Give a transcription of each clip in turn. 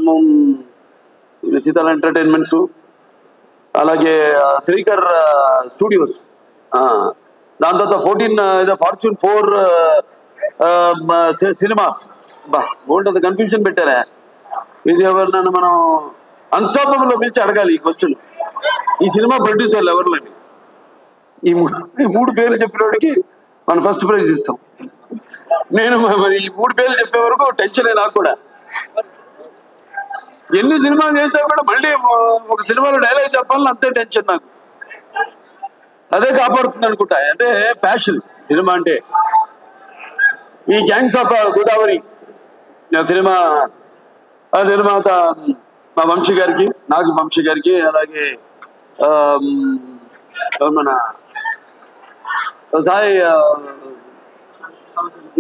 ఆశ్రమం, సీతాల ఎంటర్టైన్మెంట్స్, అలాగే శ్రీకర్ స్టూడియోస్, దాని తర్వాత 14 ఫార్చ్యూన్ 4 సినిమాస్. బా బోల్డ్ కన్ఫ్యూజన్ పెట్టారా. ఇది ఎవరినైనా మనం అన్స్టాపబుల్ లో పిలిచి అడగాలి ఈ క్వశ్చన్. ఈ సినిమా ప్రొడ్యూసర్లు ఎవరిని? ఈ 3 పేర్లు చెప్పినోడికి మనం ఫస్ట్ ప్రైజ్ ఇస్తాం. నేను మరి ఈ 3 పేర్లు చెప్పే వరకు టెన్షన్ నాకు కూడా. ఎన్ని సినిమాలు చేసా కూడా మళ్ళీ ఒక సినిమాలో డైలాగ్ చెప్పాలని అంతే టెన్షన్ నాకు. అదే కాపాడుతుంది అనుకుంటా. అంటే ప్యాషన్ సినిమా అంటే. ఈ గ్యాంగ్స్ ఆఫ్ గోదావరి సినిమా నిర్మాత మా వంశీ గారికి, నాగి వంశీ గారికి, అలాగే మన సాయి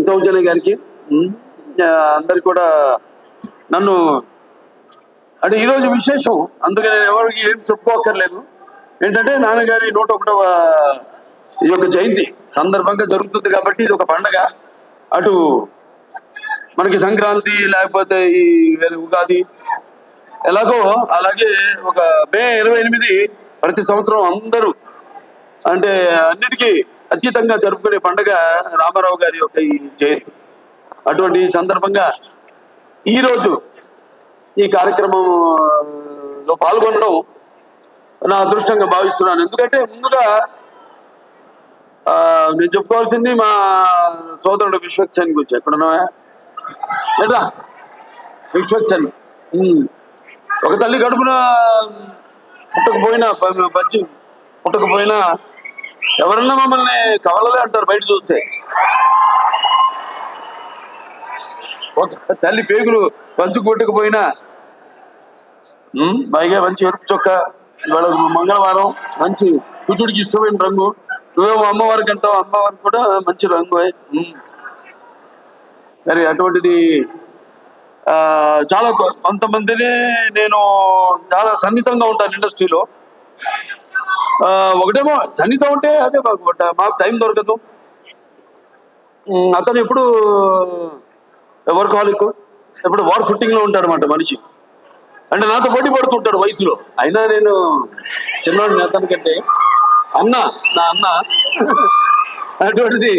సౌజన్య గారికి, అందరికి కూడా నన్ను అంటే ఈరోజు విశేషం. అందుకే నేను ఎవరికి ఏం చెప్పుకోకర్లేదు. ఏంటంటే నాన్నగారి 101వ ఈ యొక్క జయంతి సందర్భంగా జరుగుతుంది కాబట్టి ఇది ఒక పండగ. అటు మనకి సంక్రాంతి, లేకపోతే ఈ ఉగాది ఎలాగో అలాగే ఒక మే 28 ప్రతి సంవత్సరం అందరూ అంటే అన్నిటికీ అతీతంగా జరుపుకునే పండుగ రామారావు గారి యొక్క ఈ జయంతి. అటువంటి సందర్భంగా ఈరోజు ఈ కార్యక్రమంలో పాల్గొనడం నా అదృష్టంగా భావిస్తున్నాను. ఎందుకంటే ముందుగా నేను చెప్పుకోవాల్సింది మా సోదరుడు విశ్వక్సేన్ గురించి. ఎక్కడున్నా లేదా విశ్వక్సేన్, ఒక తల్లి కడుపున పుట్టకపోయినా ఎవరన్నా మమ్మల్ని కవలలే అంటారు బయట చూస్తే. ఒక తల్లి పేగులు పంచు కొట్టకపోయినా పైగా మంచి ఎరుపు చొక్క, ఇవాళ మంగళవారం మంచి కుచుడికి ఇష్టమైన రంగు, నువ్వేమో అమ్మవారికి అంటావు, అమ్మవారికి కూడా మంచి రంగు. మరి అటువంటిది చాలా కొంతమందిని నేను చాలా సన్నిహితంగా ఉంటాను ఇండస్ట్రీలో. ఒకటేమో సన్నిహితం ఉంటే అదే మాకు టైం దొరకదు. అతను ఎప్పుడు వర్కాలిక్, ఎప్పుడు వార్ ఫుట్టింగ్ లో ఉంటాడు అన్నమాట మనిషి. అంటే నాతో పోటీ పడుతుంటాడు వయసులో. అయినా నేను చిన్నవాడిని అతనికంటే. నా అన్న అటువంటిది.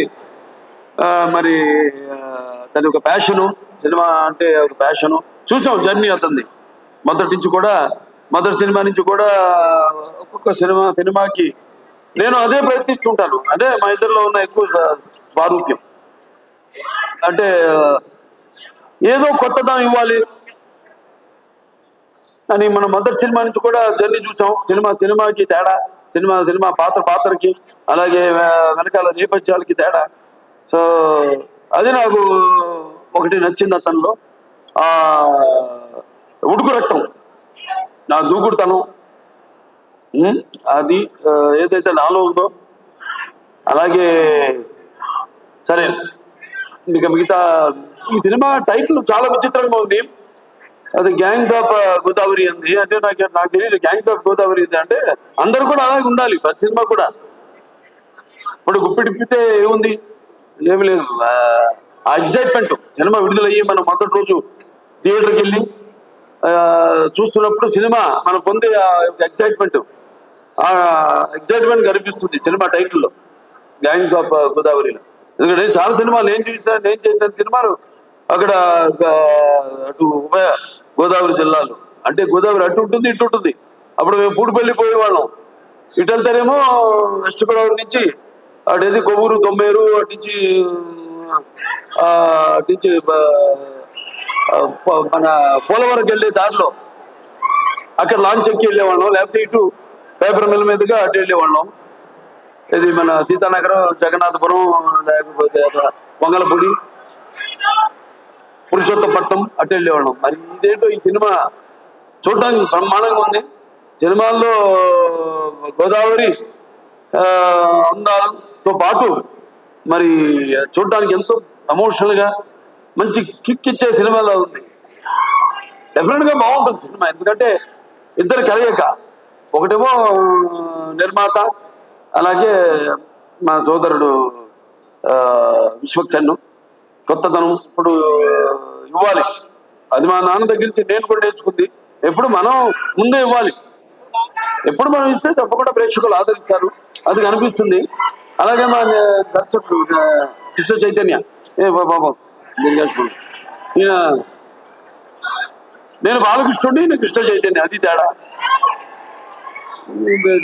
మరి తన ఒక ప్యాషను, సినిమా అంటే ఒక ప్యాషను. చూసాం జర్నీ అతనిది మొదటి సినిమా నుంచి కూడా ఒక్కొక్క సినిమాకి నేను అదే ప్రయత్నిస్తుంటాను. అదే మా ఇద్దరిలో ఉన్న ఎక్కువ స్వారూప్యం. అంటే ఏదో కొత్తదనం ఇవ్వాలి అని మనం మొదటి సినిమా నుంచి కూడా జర్నీ చూసాం. సినిమాకి తేడా, సినిమా పాత్రకి, అలాగే వెనకాల నేపథ్యాలకి తేడా. సో అది నాకు ఒకటి నచ్చింది అతనిలో. ఉడుకు రక్తం, నా దూకుడుతనం, అది ఏదైతే నాలో ఉందో. అలాగే సరే ఇక మిగతా ఈ సినిమా టైటిల్ చాలా విచిత్రంగా ఉంది. అది గ్యాంగ్స్ ఆఫ్ గోదావరి అంది. అంటే నాకు తెలియదు గ్యాంగ్స్ ఆఫ్ గోదావరి అంటే అందరూ కూడా అలాగే ఉండాలి ప్రతి సినిమా కూడా. ఇప్పుడు గుప్పిడిప్పితే ఏముంది, ఏమి లేదు. ఆ ఎగ్జైట్మెంట్ సినిమా విడుదలయ్యి మనం మొదటి రోజు థియేటర్కి వెళ్ళి చూస్తున్నప్పుడు సినిమా మనం పొందే ఎగ్జైట్మెంట్ కనిపిస్తుంది సినిమా టైటిల్లో, గ్యాంగ్స్ ఆఫ్ గోదావరిలో. ఎందుకంటే చాలా సినిమాలు నేను చేసిన సినిమాలు అక్కడ అటు ఉభయ గోదావరి జిల్లాలో. అంటే గోదావరి అటు ఉంటుంది, ఇటు ఉంటుంది. అప్పుడు మేము పూడిపల్లి పోయేవాళ్ళం. ఇటు వెళ్తారేమో వెస్ట్ గోదావరి నుంచి అటేది కొవ్వూరు, తొమ్మేరు, అటు నుంచి మన పోలవరంకి వెళ్ళే దారిలో అక్కడ లాంచ్ ఎక్కి వెళ్ళేవాళ్ళం. లేకపోతే ఇటు పేపర్ మిల్ మీదుగా అటు వెళ్ళేవాళ్ళం. ఇది మన సీతానగరం, జగన్నాథపురం, లేకపోతే పొంగలపూడి, పురుషోత్తపట్నం అటు వెళ్ళేవాళ్ళం. మరి ఇదేంటో ఈ సినిమా చూడటానికి బ్రహ్మాండంగా ఉంది. సినిమాల్లో గోదావరి అందాలతో పాటు మరి చూడటానికి ఎంతో ఎమోషనల్ గా మంచి కిక్ ఇచ్చే సినిమాలో ఉంది. డెఫినెట్ గా బాగుంటుంది సినిమా. ఎందుకంటే ఇద్దరు కలయిక, ఒకటేమో నిర్మాత, అలాగే మా సోదరుడు విశ్వక్సేన్. కొత్తదనం ఇప్పుడు ఇవ్వాలి అది మా నాన్న దగ్గర నుంచి నేను కూడా నేర్చుకుంది. ఎప్పుడు మనం ముందే ఇవ్వాలి, ఎప్పుడు మనం ఇస్తే తప్పకుండా ప్రేక్షకులు ఆదరిస్తారు, అది కనిపిస్తుంది. అలాగే మా దర్శకుడు కృష్ణ చైతన్య బాబా ఈయన, నేను బాలకృష్ణుడి, నేను కృష్ణ చైతన్య, అది తేడా.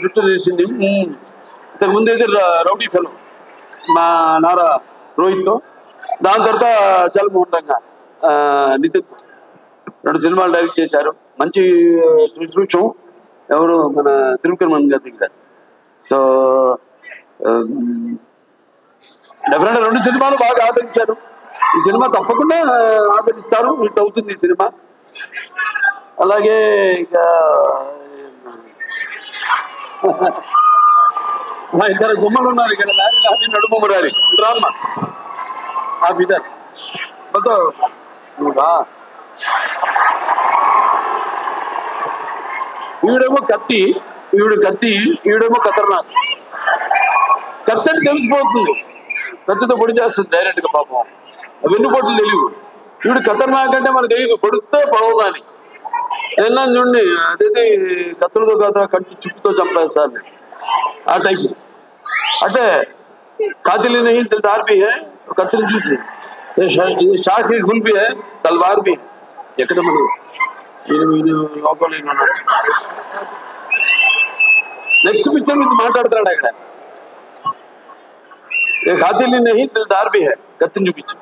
జుట్టు చేసింది ఇంతకు ముందు అయితే రౌడీ ఫెలో మా నారా రోహిత్తో, దాని తర్వాత చలమోహన్ రంగా నితిన్ 2 సినిమాలు డైరెక్ట్ చేశారు. మంచి శుశ్రూషం ఎవరు మన త్రివిక్రమన్ గారి దగ్గర. సో డెఫినెట్గా 2 సినిమాలు బాగా ఆదరించారు. ఈ సినిమా తప్పకుండా ఆదరిస్తారు, హిట్ అవుతుంది ఈ సినిమా. అలాగే ఇక మా 2 గుమ్మలు ఉన్నారు ఇక్కడ, లారీ నడుము మురారి డ్రామా ఆ బిదర్ ఈవిడేమో కత్తి, ఈవిడేమో ఖతర్నాక్. కత్తి అని తెలిసిపోతుంది, కత్తితో పొడి చేస్తుంది డైరెక్ట్ గా. పాపం వెన్నుపోట్లు తెలియదు. ఈవిడ ఖతర్నాక్ అంటే మనకు తెలియదు, పొడిస్తే పడవదాని ఏమన్నా చూడండి. అదైతే కత్తులతో కాదు, కంటి చుట్టుతో చంపేస్తారు ఆ టైపు. అంటే కాతిలి నహీ దిల్దార్ భీ హై, కత్తిని చూసి షాఖీ గుల్ భీ హై, తల్వార్ భీ. ఎక్కడ మనం లోకంలో ఉన్నాడు. నెక్స్ట్ పిక్చర్ గురించి మాట్లాడుతున్నాడు అక్కడ. ఏ కాతిలి నహీ దిల్దార్ భీ హై, కత్తిని చూపించి,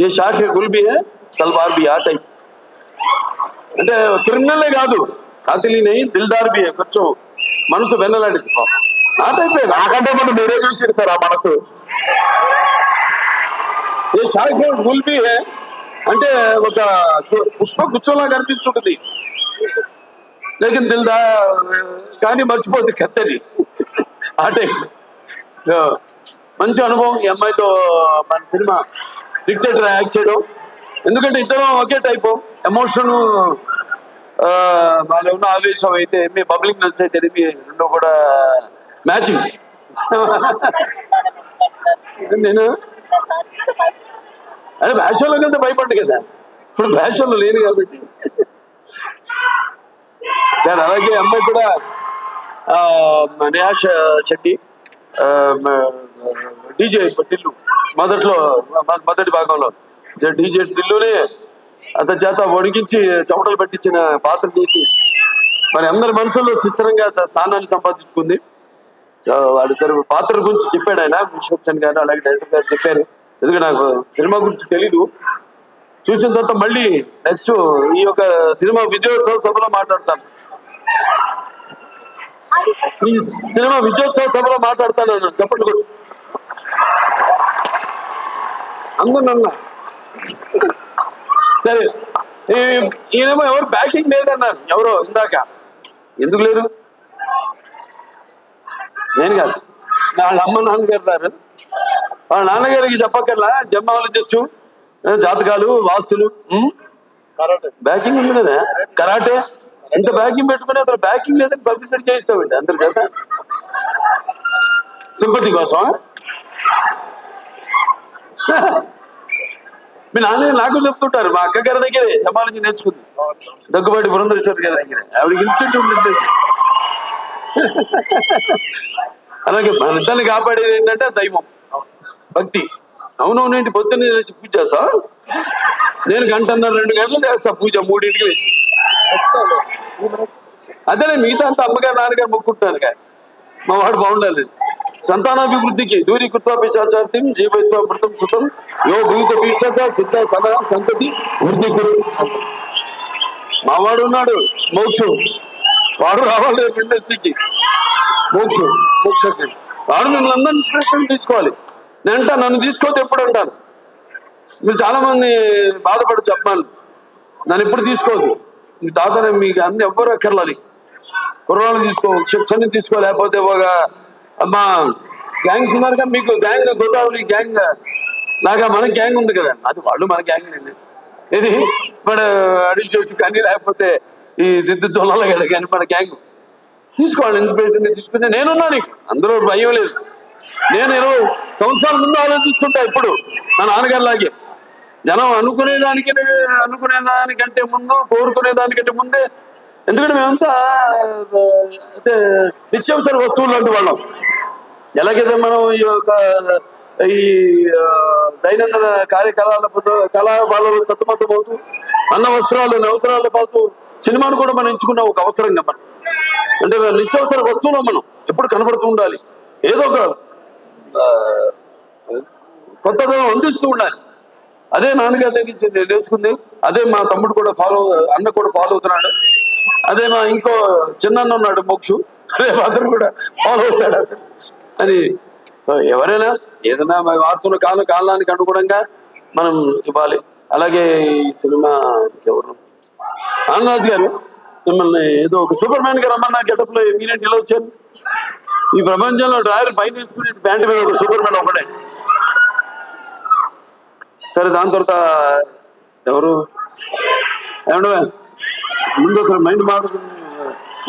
ఏ షాఖీ గుల్ భీ హై, తల్వార్ భీ. ఆ టైప్ అంటే క్రిమినలే కాదు, కాతిలి నహీ దిల్దార్ భీ హై, కొంచెం మనసు వెన్నలాంటిది. ఆ టైప్. నాకంటే మనం మీరే చూసారు సార్ ఆ మనసు. ఏ షాఖీ గుల్ భీ హై అంటే ఒక పుష్ప గుచ్చంలా కనిపిస్తుంటుంది, లేకిన్ దిల్దా కానీ మర్చిపోద్ది కత్తని. ఆ టైప్. మంచి అనుభవం ఈ అమ్మాయితో మన సినిమా డిక్టేటర్ యాక్ట్ చేయడం. ఎందుకంటే ఇద్దరం ఒకే టైపు ఎమోషన్, వాళ్ళు ఉన్న ఆవేశం అయితే బబ్లింగ్నెస్ అయితే 2 కూడా మ్యాచింగ్. నేను అదే బ్యాషన్లోకి వెళ్తే భయపడ్డు కదా, ఇప్పుడు బ్యాషన్లో లేను కాబట్టి. సార్ అలాగే అమ్మాయి కూడా నేహా శెట్టి డీజే టిల్లు మొదటి భాగంలో డీజే టిల్లునే అతని చేత వణికించి చెమటలు పట్టించిన పాత్ర చేసి మరి అందరి మనసుల్లో సుస్థిరంగా స్థానాన్ని సంపాదించుకుంది. వాడి పాత్ర గురించి చెప్పాడు ఆయన, విశ్వక్సేన్ గారు అలాగే డైరెక్టర్ గారు చెప్పారు. ఎందుకంటే నాకు సినిమా గురించి తెలీదు. చూసిన తర్వాత మళ్ళీ నెక్స్ట్ ఈ యొక్క సినిమా విజయోత్సవ సభలో మాట్లాడతాను. ఈ సినిమా విజయోత్సవ సభలో మాట్లాడతాను. చెప్పట్లు కూడా అందరు సరే. ఈయనేమో ఎవరు బ్యాకింగ్ లేదన్నారు, ఎవరో ఇందాక. ఎందుకు లేరు? నేను కాదు, వాళ్ళ అమ్మ నాన్నగారు రారు. వాళ్ళ నాన్నగారికి చెప్పక్కర్లా, జన్మాలజిస్టు, జాతకాలు, వాస్తులు, బ్యాకింగ్ ఉంది కదా. కరాటే ఎంత బ్యాకింగ్ పెట్టుకుని అతను బ్యాకింగ్ లేదని పబ్లిసిటీ చేయిస్తామండి అందరి చేత, సింపతి కోసం. మీ నాన్న నాకు చెప్తుంటారు, మా అక్క గారి దగ్గరే జమాలజీ నేర్చుకుంది, దగ్గుబాటి పురంధరేశ్వరి గారి దగ్గర. ఆవిడకి ఇన్స్టిట్యూట్ ఉంటుంది. అలాగే మన ఇద్దరిని కాపాడేది ఏంటంటే దైవం, భక్తి. అవునవునేంటి పొద్దున్నే లేచి పూజ చేస్తా, నేను 1:30-2 గంటలు చేస్తా పూజ, 3ంటికి లేచి. అదేనే మిగతా అంతా అమ్మగారు నాన్నగారు మొక్కుంటాను కానీ మా వాడు బాగుండాలి. సంతానాభివృద్ధికి దూరి కృత్వ పిశాచార్థం జీవత్వ మృతం సుతం యో భూత పిశాచ సిద్ధ సదా సంతతి వృద్ధి. మా వాడు ఉన్నాడు మోక్షం, వాడు రావాలి రేపు ఇండస్ట్రీకి. మోక్షకి వాడు మిమ్మల్ని అందరినీ ఇన్స్పిరేషన్ తీసుకోవాలి. నేను అంటా, నన్ను తీసుకోవద్దు ఎప్పుడు అంటాను. మీరు చాలా మంది బాధపడి చెప్పాను, నన్ను ఎప్పుడు తీసుకోవద్దు. మీ తాతనే మీకు అంత ఎవ్వరు అక్కర్లాలి. కుర్రాళ్ళు తీసుకో, శిక్షణ తీసుకో, లేకపోతే ఒక అమ్మా గ్యాంగ్స్ ఉన్నారు కదా మీకు, గ్యాంగ్ గోదావరి గ్యాంగ్ లాగా మన గ్యాంగ్ ఉంది కదా, అది వాళ్ళు మన గ్యాంగ్ లేదు. ఇది మన అడిగి చేసి కానీ లేకపోతే ఈ దిద్దు తొలలు కానీ మన గ్యాంగ్ తీసుకోవాలి. ఇన్స్పిరేషన్ తీసుకుంటే నేనున్నా, నీకు అందులో భయం లేదు. నేను 20 సంవత్సరాల ముందు ఆలోచిస్తుంటా ఇప్పుడు, నా నాన్నగారు లాగే జనం అనుకునేదానికంటే ముందు, కోరుకునేదానికంటే ముందే. ఎందుకంటే మేమంతా అంటే నిత్యావసర వస్తువులు లాంటి వాళ్ళం. ఎలాగైతే మనం ఈ దైనందిన కళాపాలలో సతమతమవుతూ అన్న అవసరాలు పాతూ సినిమాను కూడా మనం ఎంచుకున్న ఒక అవసరంగా మనం, అంటే నిత్యావసర వస్తువులో మనం ఎప్పుడు కనబడుతూ ఉండాలి, ఏదో ఒక కొత్తదనం అందిస్తూ ఉండాలి. అదే నాన్నగారి దగ్గర నేర్చుకుంది, అదే మా తమ్ముడు కూడా అన్న కూడా ఫాలో అవుతున్నాడు, అదే మా ఇంకో చిన్న ఉన్నాడు మోక్షు, రేపు అతను కూడా ఫాలో అవుతాడు అని. సో ఎవరైనా ఏదైనా వాడుతున్న కాలానికి అనుగుణంగా మనం ఇవ్వాలి. అలాగే ఈ సినిమా ఎవరు ఆనందరాజు గారు మిమ్మల్ని ఏదో ఒక సూపర్ మ్యాన్ గా రమ్మన్నా గెటప్ లో మీరేంటి ఇలా వచ్చారు? ఈ ప్రపంచంలో డ్రైవర్ పైన వేసుకుని ప్యాంటు మీద ఒక సూపర్ మ్యాన్ ఒకటే. సరే, దాని తర్వాత ఎవరు ఏమన్నా ముందు అసలు మైండ్ మారుతుంది.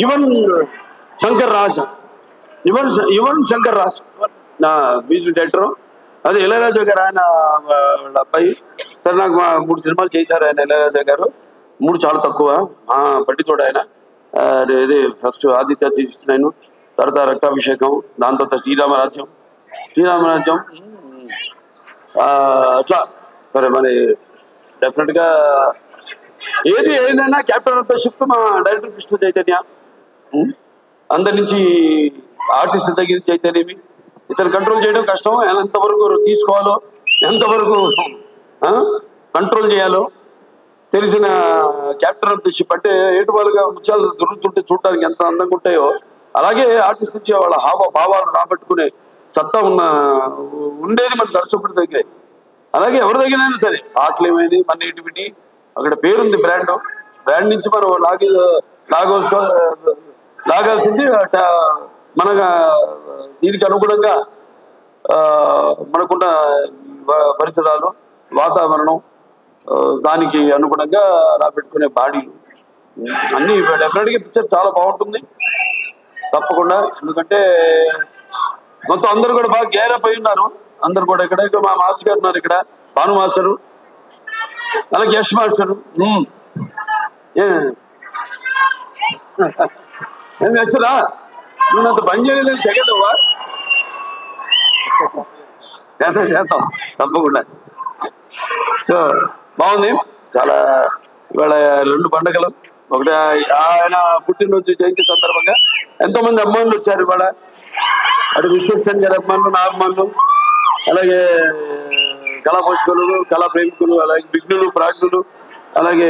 యువన్ శంకర్ రాజ్ నా మ్యూజిక్ డైరెక్టర్. అదే ఇళయరాజా గారు, ఆయన వాళ్ళ అబ్బాయి. సరే, నాకు 3 సినిమాలు చేశారు ఆయన, ఇళయరాజా గారు. 3 చాలా తక్కువ, పండితోడు ఆయన. ఇది ఫస్ట్ ఆదిత్య 369, తర్వాత రక్తాభిషేకం, దాని తర్వాత శ్రీరామరాజ్యం అట్లా. సరే, మరి డెఫినెట్ గా ఏదైనా క్యాప్టెన్ ఆఫ్ ద షిప్ మా డైరెక్టర్ కృష్ణ చైతన్య. అందరి నుంచి ఆర్టిస్ట్ దగ్గర చైతన్యమి ఇతను కంట్రోల్ చేయడం కష్టం. ఎంతవరకు తీసుకోవాలో, ఎంతవరకు కంట్రోల్ చేయాలో తెలిసిన క్యాప్టెన్ ఆఫ్ ది షిప్. అంటే ఏటువాలుగా ముత్యాలు దొరుకుతుంటే చూడటానికి ఎంత అందంగా ఉంటాయో, అలాగే ఆర్టిస్ట్ నుంచి వాళ్ళ భావాలు రాబట్టుకునే సత్తా ఉండేది మన దర్శకుడి దగ్గరే. అలాగే ఎవరి దగ్గరైనా సరే, ఆటలు ఏమైనా మన నేటివిటీ అక్కడ పేరుంది, బ్రాండ్ నుంచి మనం లాగాల్సింది మన దీనికి అనుగుణంగా మనకున్న పరిసరాలు, వాతావరణం, దానికి అనుగుణంగా రాబెట్టుకునే బాడీలు అన్నీ డెఫినెట్గా పిక్చర్ చాలా బాగుంటుంది తప్పకుండా. ఎందుకంటే మొత్తం అందరూ కూడా బాగా గేరప్ అయి ఉన్నారు. అందరు కూడా ఇక్కడ మా మాస్టర్ గారు ఉన్నారు, ఇక్కడ భాను మాస్టరు, అలాగే యశ్ మాస్టరు. ఏం చేస్తారా నువ్వు అంత పని చేయలేదని సెకండ్ చేద్దాం తప్పకుండా. సో బాగుంది చాలా. ఇవాళ 2 పండుగలు, ఒకటి ఆయన పుట్టినరోజు జయంతి సందర్భంగా ఎంతో మంది అమ్మాయిలు వచ్చారు ఇవాళ. అటు విశ్వక్సేన్ గారి అభిమానులు, నా అభిమానులు, అలాగే కళా పోషకులు, కళా ప్రేమికులు, అలాగే విఘ్నులు, ప్రాజ్ఞులు, అలాగే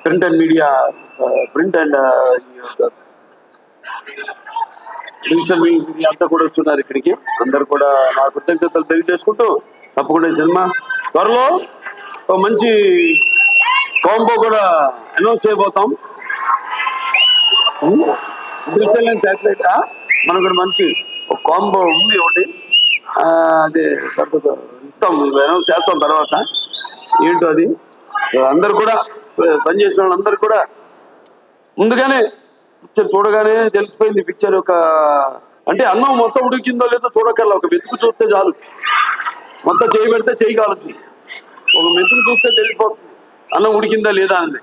print and media, print and digital media అంతా కూడా వచ్చున్నారు ఇక్కడికి. అందరు కూడా నా కృతజ్ఞతలు తెలియజేసుకుంటూ, తప్పకుండా ఈ సినిమా త్వరలో ఒక మంచి కాంబో కూడా అనౌన్స్ చేయబోతాం. డిజిటల్ అండ్ శాటిలైట్ మనకు కూడా మంచి ఒక కాంబో ఉంది ఒకటి, అదే ఇస్తాం, అనౌన్స్ చేస్తాం తర్వాత ఏంటో అది. అందరు కూడా పనిచేసిన వాళ్ళందరూ కూడా ముందుగానే పిక్చర్ చూడగానే తెలిసిపోయింది. పిక్చర్ అంటే అన్నం మొత్తం ఉడికిందో లేదో చూడకల్లా, ఒక మెతుకు చూస్తే చాలు. మొత్తం చేయబెడితే చేయగలుగుతుంది, ఒక మెతుకు చూస్తే తెలిసిపోతుంది అన్నం ఉడికిందా లేదా అని.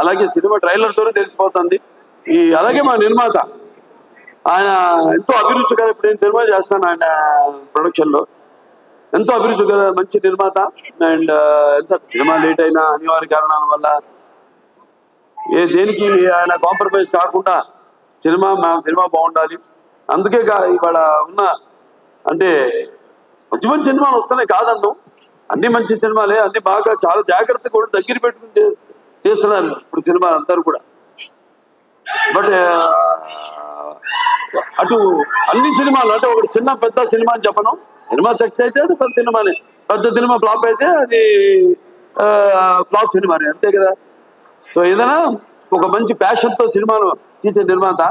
అలాగే సినిమా ట్రైలర్తోనే తెలిసిపోతుంది. అలాగే మా నిర్మాత ఆయన ఎంతో అభిరుచిగా, ఇప్పుడు నేను సినిమా చేస్తాను ఆయన ప్రొడక్షన్లో, ఎంతో అభిరుచిగా మంచి నిర్మాత. అండ్ ఎంత సినిమా లేట్ అయినా అనివార్య కారణాల వల్ల దేనికి ఆయన కాంప్రమైజ్ కాకుండా సినిమా బాగుండాలి. అందుకే ఇవాళ ఉన్న అంటే మంచి మంచి సినిమాలు వస్తున్నాయి కాదన్నాం, అన్ని మంచి సినిమాలే, అన్ని బాగా చాలా జాగ్రత్తగా కూడా దగ్గర పెట్టుకుని చేస్తున్నారు ఇప్పుడు సినిమా అందరూ కూడా. బట్ అటు అన్ని సినిమాలు అంటే ఒకటి చిన్న పెద్ద సినిమా అని చెప్పను. సినిమా సక్సెస్ అయితే అది పెద్ద సినిమానే, పెద్ద సినిమా ఫ్లాప్ అయితే అది ఫ్లాప్ సినిమానే, అంతే కదా. సో ఏదైనా ఒక మంచి ప్యాషన్తో సినిమాను తీసే నిర్మాత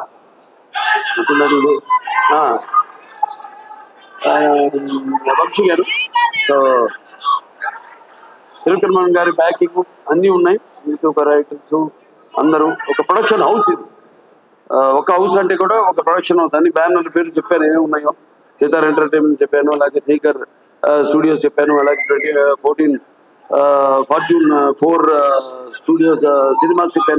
వంశీ గారు. సో తిరుకర్మన్ గారి బ్యాకింగ్ అన్నీ ఉన్నాయి, మిగతా ఒక రైటర్స్ అందరూ, ఒక ప్రొడక్షన్ హౌస్ ఇది. ఒక హౌస్ అంటే కూడా ఒక ప్రొడక్షన్ హౌస్. అన్ని బ్యానర్ల పేరు చెప్పాను ఏమేమి ఉన్నాయో, సీతార్ ఎంటర్టైన్మెంట్ చెప్పాను, అలాగే శ్రీకర్ స్టూడియోస్ చెప్పాను, అలాగే 14 ఫార్చ్యూన్ 4 స్టూడియోస్ సినిమాస్ చెప్పాను.